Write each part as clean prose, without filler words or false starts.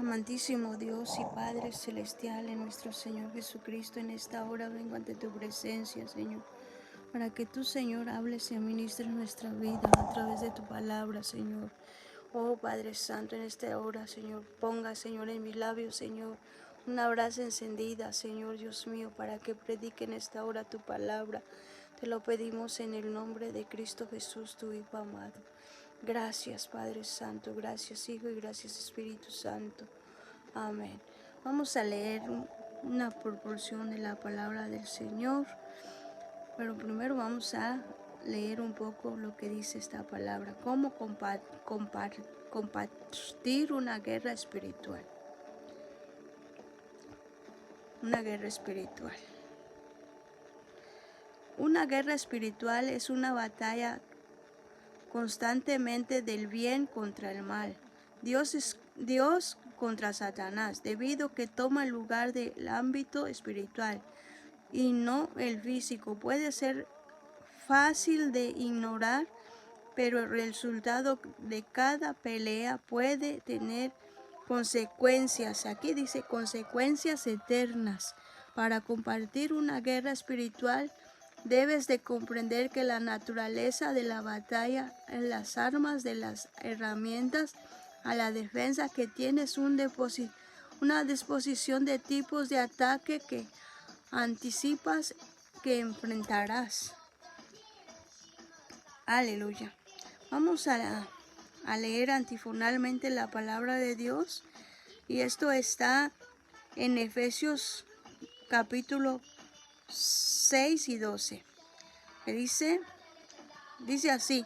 Amantísimo Dios y Padre Celestial, en nuestro Señor Jesucristo, en esta hora vengo ante tu presencia, Señor, para que tú, Señor, hables y administres nuestra vida a través de tu palabra, Señor. Oh Padre Santo, en esta hora, Señor, ponga, Señor, en mis labios, Señor, una brasa encendida, Señor Dios mío, para que predique en esta hora tu palabra. Te lo pedimos en el nombre de Cristo Jesús, tu Hijo amado. Gracias, Padre Santo, gracias, Hijo, y gracias, Espíritu Santo. Amén. Vamos a leer una proporción de la palabra del Señor, pero primero vamos a leer un poco lo que dice esta palabra, cómo compartir una guerra espiritual. Una guerra espiritual. Una guerra espiritual es una batalla constantemente del bien contra el mal. Dios contra Satanás, debido que toma el lugar del ámbito espiritual y no el físico. Puede ser fácil de ignorar, pero el resultado de cada pelea puede tener consecuencias. Aquí dice consecuencias eternas. Para compartir una guerra espiritual, debes de comprender que la naturaleza de la batalla, en las armas, de las herramientas, a la defensa que tienes, una disposición de tipos de ataque que anticipas que enfrentarás. Aleluya. Vamos a leer antifonalmente la palabra de Dios, y esto está en Efesios capítulo 6 y 12. Dice así: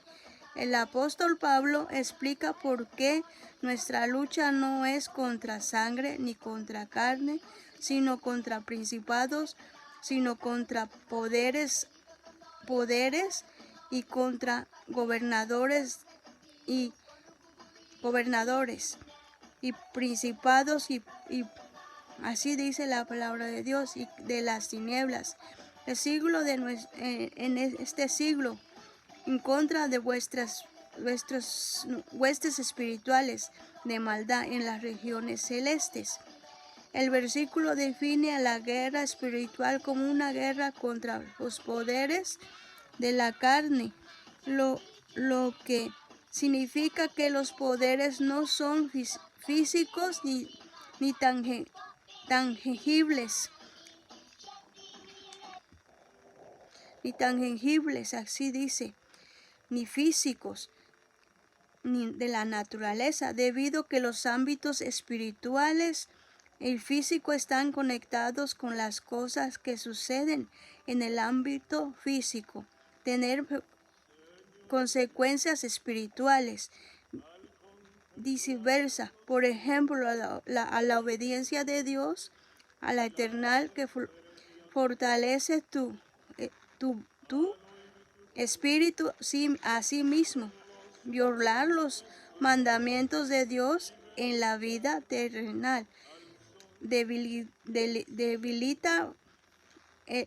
el apóstol Pablo explica por qué nuestra lucha no es contra sangre ni contra carne, sino contra principados, sino contra poderes y contra gobernadores y principados y así dice la palabra de Dios, y de las tinieblas, en este siglo, en contra de vuestras huestes espirituales de maldad en las regiones celestes. El versículo define a la guerra espiritual como una guerra contra los poderes de la carne, lo que significa que los poderes no son físicos ni tangibles, así dice, ni físicos, ni de la naturaleza, debido que los ámbitos espirituales y el físico están conectados con las cosas que suceden en el ámbito físico, tener consecuencias espirituales, viceversa. Por ejemplo, a la obediencia de Dios, a la eternal que fortalece tu espíritu a sí mismo. Violar los mandamientos de Dios en la vida terrenal debilita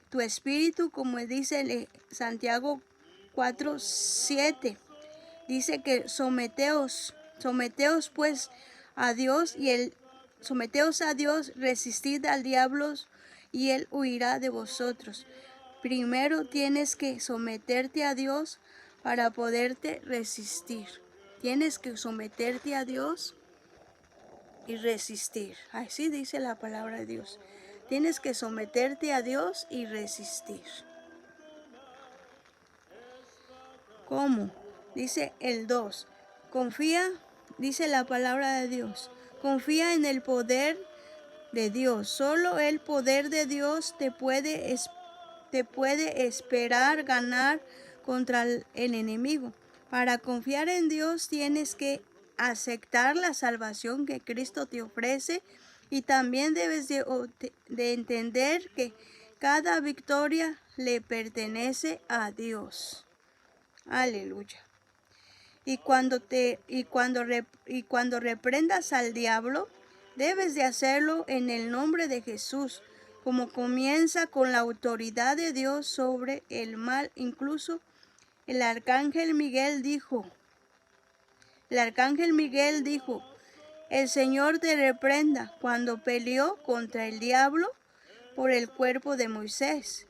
tu espíritu, como dice Santiago 4:7. Dice que someteos pues a Dios someteos a Dios, resistid al diablo y él huirá de vosotros. Primero tienes que someterte a Dios para poderte resistir. Tienes que someterte a Dios y resistir. Así dice la palabra de Dios. Tienes que someterte a Dios y resistir. ¿Cómo? Dice el 2. Confía, dice la palabra de Dios. Confía en el poder de Dios. Solo el poder de Dios te puede esperar ganar contra el enemigo. Para confiar en Dios tienes que aceptar la salvación que Cristo te ofrece, y también debes de entender que cada victoria le pertenece a Dios. Aleluya. Y cuando reprendas al diablo, debes de hacerlo en el nombre de Jesús, como comienza con la autoridad de Dios sobre el mal. Incluso el arcángel Miguel dijo, El Señor te reprenda cuando peleó contra el diablo por el cuerpo de Moisés.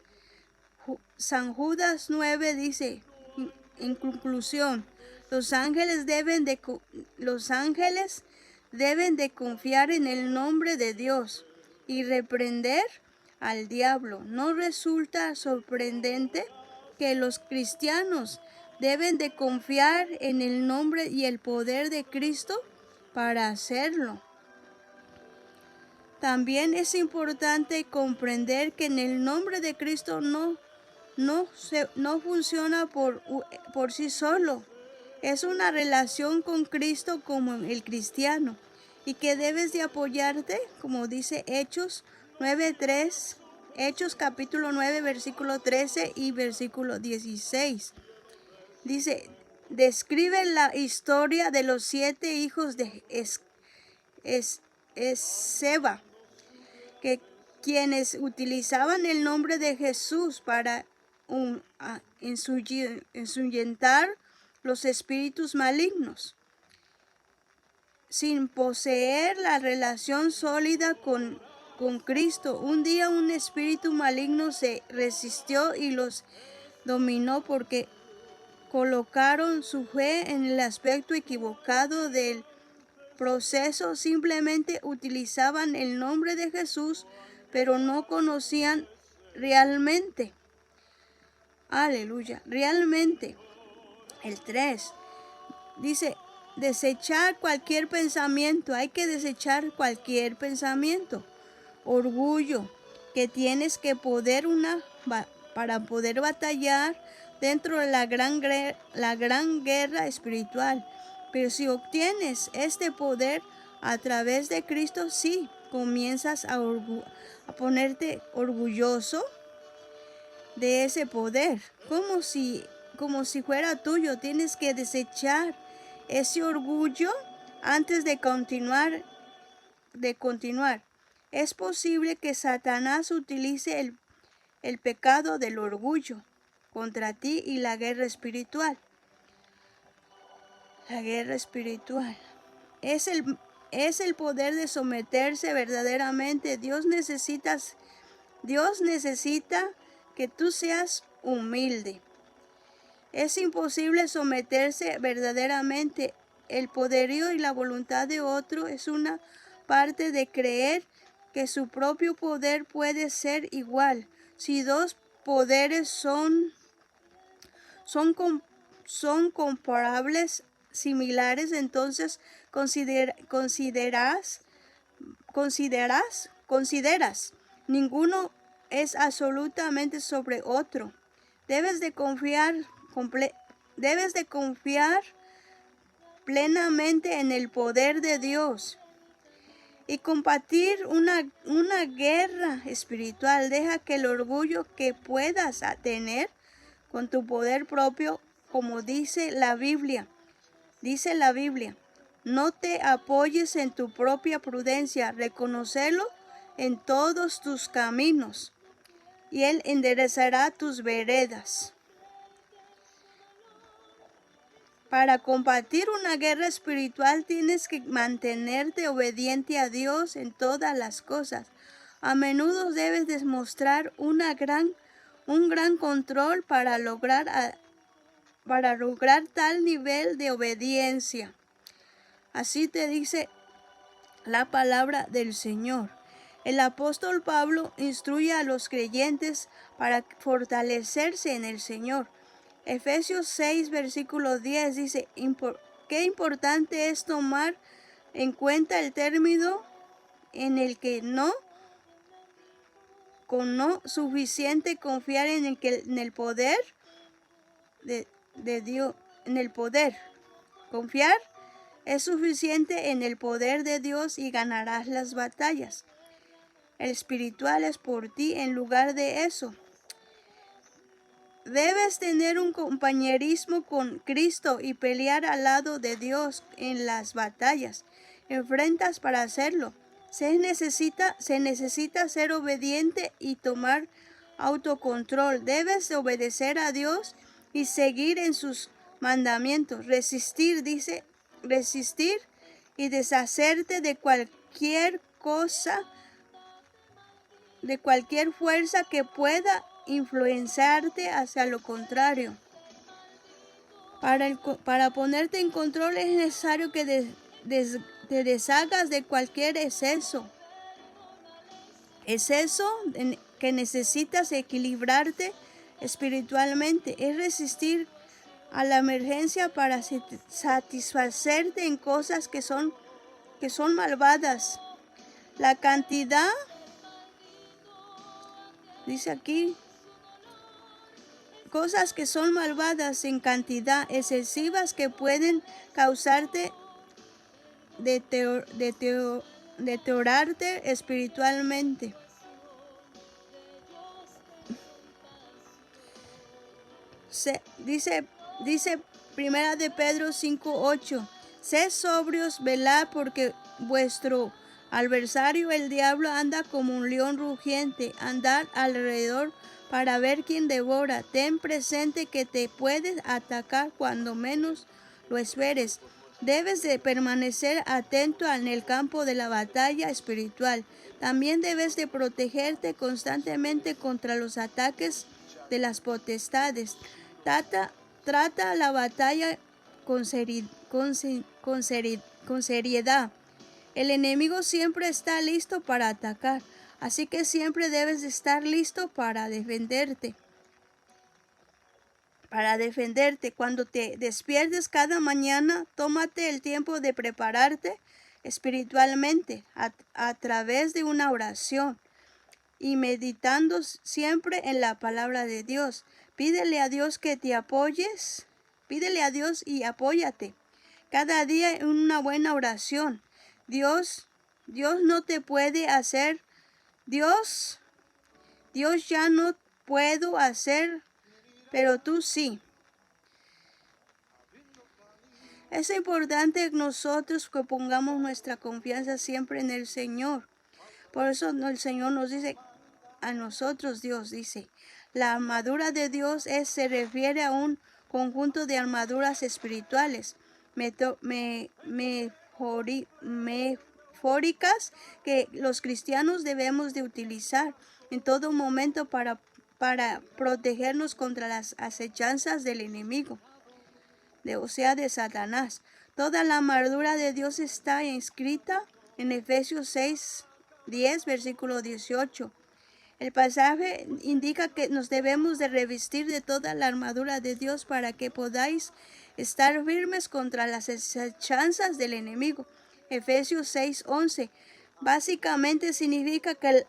San Judas 9 dice, en conclusión, los ángeles deben de confiar en el nombre de Dios y reprender al diablo. ¿No resulta sorprendente que los cristianos deben de confiar en el nombre y el poder de Cristo para hacerlo? También es importante comprender que en el nombre de Cristo no funciona por sí solo. Es una relación con Cristo como el cristiano y que debes de apoyarte, como dice Hechos 9:3, Hechos capítulo 9, versículo 13 y versículo 16. Dice, describe la historia de los 7 hijos de Seba, que quienes utilizaban el nombre de Jesús para insuyentar los espíritus malignos, sin poseer la relación sólida con Cristo. Un día un espíritu maligno se resistió y los dominó porque colocaron su fe en el aspecto equivocado del proceso. Simplemente utilizaban el nombre de Jesús, pero no conocían realmente. Aleluya, realmente. El 3 dice, desechar cualquier pensamiento. Hay que desechar cualquier pensamiento. Orgullo, que tienes que para poder batallar dentro de la gran guerra espiritual. Pero si obtienes este poder a través de Cristo, sí, comienzas a ponerte orgulloso de ese poder, como si fuera tuyo. Tienes que desechar ese orgullo antes de continuar. Es posible que Satanás utilice el pecado del orgullo contra ti y la guerra espiritual. La guerra espiritual es el poder de someterse verdaderamente. Dios necesita que tú seas humilde. Es imposible someterse verdaderamente. El poderío y la voluntad de otro es una parte de creer que su propio poder puede ser igual. Si dos poderes son comparables, similares, entonces consideras ninguno es absolutamente sobre otro. Debes de confiar plenamente en el poder de Dios y combatir una guerra espiritual. Deja que el orgullo que puedas tener con tu poder propio, como dice la Biblia, no te apoyes en tu propia prudencia, reconócelo en todos tus caminos y Él enderezará tus veredas. Para combatir una guerra espiritual tienes que mantenerte obediente a Dios en todas las cosas. A menudo debes demostrar un gran control para lograr tal nivel de obediencia. Así te dice la palabra del Señor. El apóstol Pablo instruye a los creyentes para fortalecerse en el Señor. Efesios 6, versículo 10 dice, qué importante es tomar en cuenta el término en el que no suficiente confiar en el poder de Dios, en el poder. Confiar es suficiente en el poder de Dios y ganarás las batallas espirituales por ti. En lugar de eso, debes tener un compañerismo con Cristo y pelear al lado de Dios en las batallas. Enfrentas para hacerlo. Se necesita ser obediente y tomar autocontrol. Debes obedecer a Dios y seguir en sus mandamientos. Resistir y deshacerte de cualquier cosa, de cualquier fuerza que pueda influenciarte hacia lo contrario. Para ponerte en control es necesario que te deshagas de cualquier exceso que necesitas equilibrarte espiritualmente. Es resistir a la emergencia para satisfacerte en cosas que son malvadas. La cantidad, dice aquí, cosas que son malvadas en cantidad excesivas que pueden causarte deteriorarte espiritualmente. Dice Primera de Pedro 5:8, sed sobrios, velad, porque vuestro adversario el diablo anda como un león rugiente, andad alrededor para ver quién devora. Ten presente que te puedes atacar cuando menos lo esperes. Debes de permanecer atento en el campo de la batalla espiritual. También debes de protegerte constantemente contra los ataques de las potestades. Trata la batalla con seriedad. El enemigo siempre está listo para atacar, así que siempre debes de estar listo para defenderte. Cuando te despiertes cada mañana, tómate el tiempo de prepararte espiritualmente a través de una oración y meditando siempre en la palabra de Dios. Pídele a Dios que te apoyes. Pídele a Dios y apóyate cada día en una buena oración. Dios no te puede hacer. Dios ya no puedo hacer, pero tú sí. Es importante nosotros que pongamos nuestra confianza siempre en el Señor. Por eso el Señor nos dice a nosotros, Dios dice, la armadura de Dios se refiere a un conjunto de armaduras espirituales metafóricas que los cristianos debemos de utilizar en todo momento para protegernos contra las acechanzas del enemigo, o sea, de Satanás. Toda la armadura de Dios está inscrita en Efesios 6:10, versículo 18. El pasaje indica que nos debemos de revestir de toda la armadura de Dios para que podáis estar firmes contra las acechanzas del enemigo. Efesios 6:11 básicamente significa que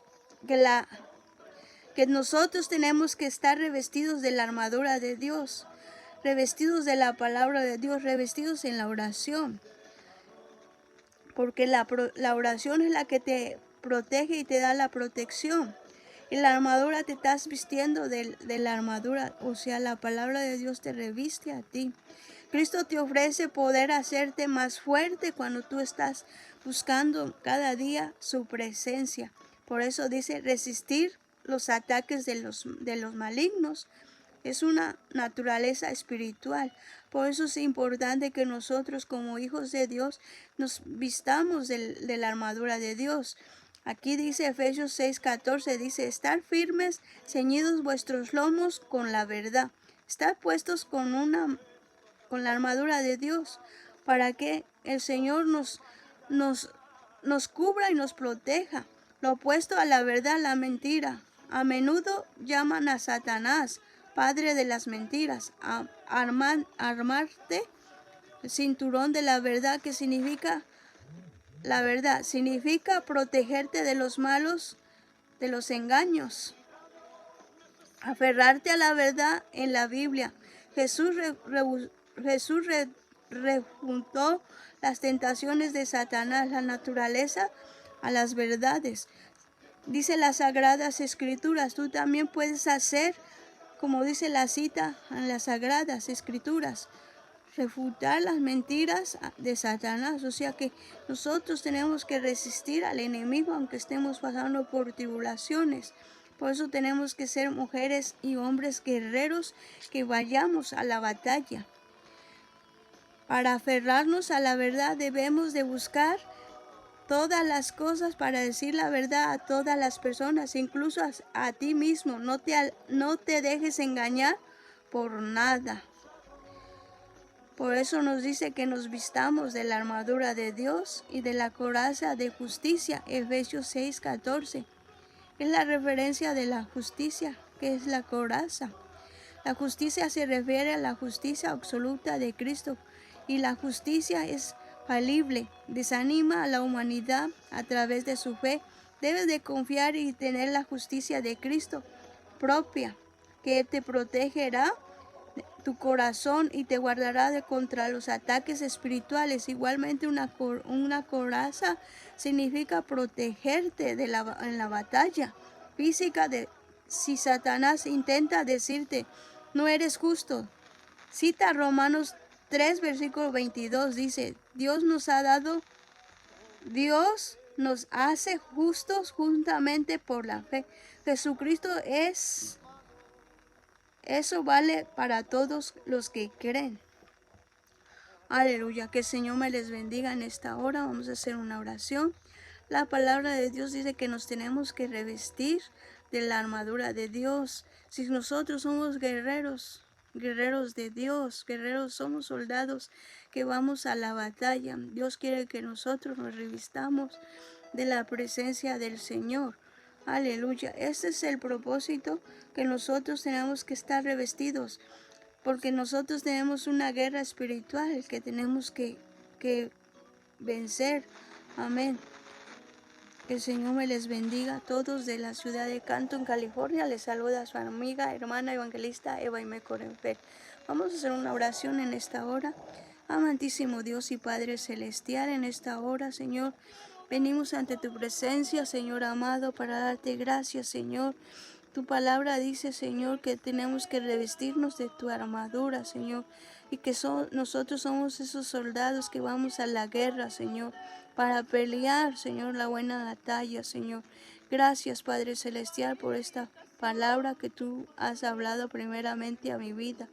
nosotros tenemos que estar revestidos de la armadura de Dios, revestidos de la palabra de Dios, revestidos en la oración. Porque la oración es la que te protege y te da la protección. Y la armadura te estás vistiendo de la armadura, o sea, la palabra de Dios te reviste a ti. Cristo te ofrece poder hacerte más fuerte cuando tú estás buscando cada día su presencia. Por eso dice resistir los ataques de los malignos. Es una naturaleza espiritual. Por eso es importante que nosotros como hijos de Dios nos vistamos de la armadura de Dios. Aquí dice Efesios 6:14, dice, estar firmes, ceñidos vuestros lomos con la verdad. Estar puestos con la armadura de Dios para que el Señor nos cubra y nos proteja. Lo opuesto a la verdad, la mentira. A menudo llaman a Satanás padre de las mentiras. Armarte el cinturón de la verdad, que significa la verdad, significa protegerte de los malos, de los engaños. Aferrarte a la verdad en la Biblia. Jesús rejuntó las tentaciones de Satanás, la naturaleza a las verdades. Dice las Sagradas Escrituras, tú también puedes hacer, como dice la cita en las Sagradas Escrituras, refutar las mentiras de Satanás. O sea que nosotros tenemos que resistir al enemigo aunque estemos pasando por tribulaciones. Por eso tenemos que ser mujeres y hombres guerreros que vayamos a la batalla. Para aferrarnos a la verdad debemos de buscar todas las cosas para decir la verdad a todas las personas, incluso a ti mismo. No te dejes engañar por nada. Por eso nos dice que nos vistamos de la armadura de Dios y de la coraza de justicia, Efesios 6:14. Es la referencia de la justicia, que es la coraza. La justicia se refiere a la justicia absoluta de Cristo y la justicia es falible, desanima a la humanidad a través de su fe. Debes de confiar y tener la justicia de Cristo propia, que te protegerá tu corazón y te guardará contra los ataques espirituales. Igualmente una coraza significa protegerte en la batalla física. Si Satanás intenta decirte no eres justo, cita Romanos 3 versículo 22, dice: Dios nos hace justos juntamente por la fe. Jesucristo es. Eso vale para todos los que creen. Aleluya, que el Señor me les bendiga en esta hora. Vamos a hacer una oración. La palabra de Dios dice que nos tenemos que revestir de la armadura de Dios. Si nosotros somos guerreros de Dios, somos soldados que vamos a la batalla. Dios quiere que nosotros nos revistamos de la presencia del Señor. Aleluya. Este es el propósito, que nosotros tenemos que estar revestidos, porque nosotros tenemos una guerra espiritual que tenemos que vencer. Amén. Que el Señor me les bendiga a todos de la ciudad de Canton, California. Les saluda su amiga, hermana evangelista Eva Aimee Corenfer. Vamos a hacer una oración en esta hora. Amantísimo Dios y Padre Celestial, en esta hora, Señor, venimos ante tu presencia, Señor amado, para darte gracias, Señor. Tu palabra dice, Señor, que tenemos que revestirnos de tu armadura, Señor, y que nosotros somos esos soldados que vamos a la guerra, Señor, para pelear, Señor, la buena batalla, Señor. Gracias, Padre Celestial, por esta palabra que tú has hablado primeramente a mi vida.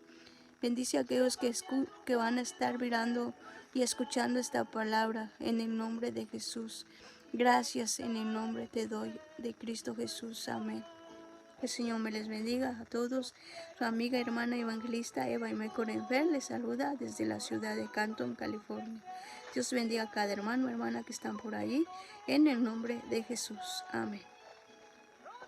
Bendice a aquellos que van a estar mirando y escuchando esta palabra en el nombre de Jesús. Gracias en el nombre te doy de Cristo Jesús. Amén. El Señor me les bendiga a todos. Su amiga, hermana evangelista Eva Aimee Corenfer les saluda desde la ciudad de Canton, California. Dios bendiga a cada hermano, hermana que están por allí, en el nombre de Jesús. Amén.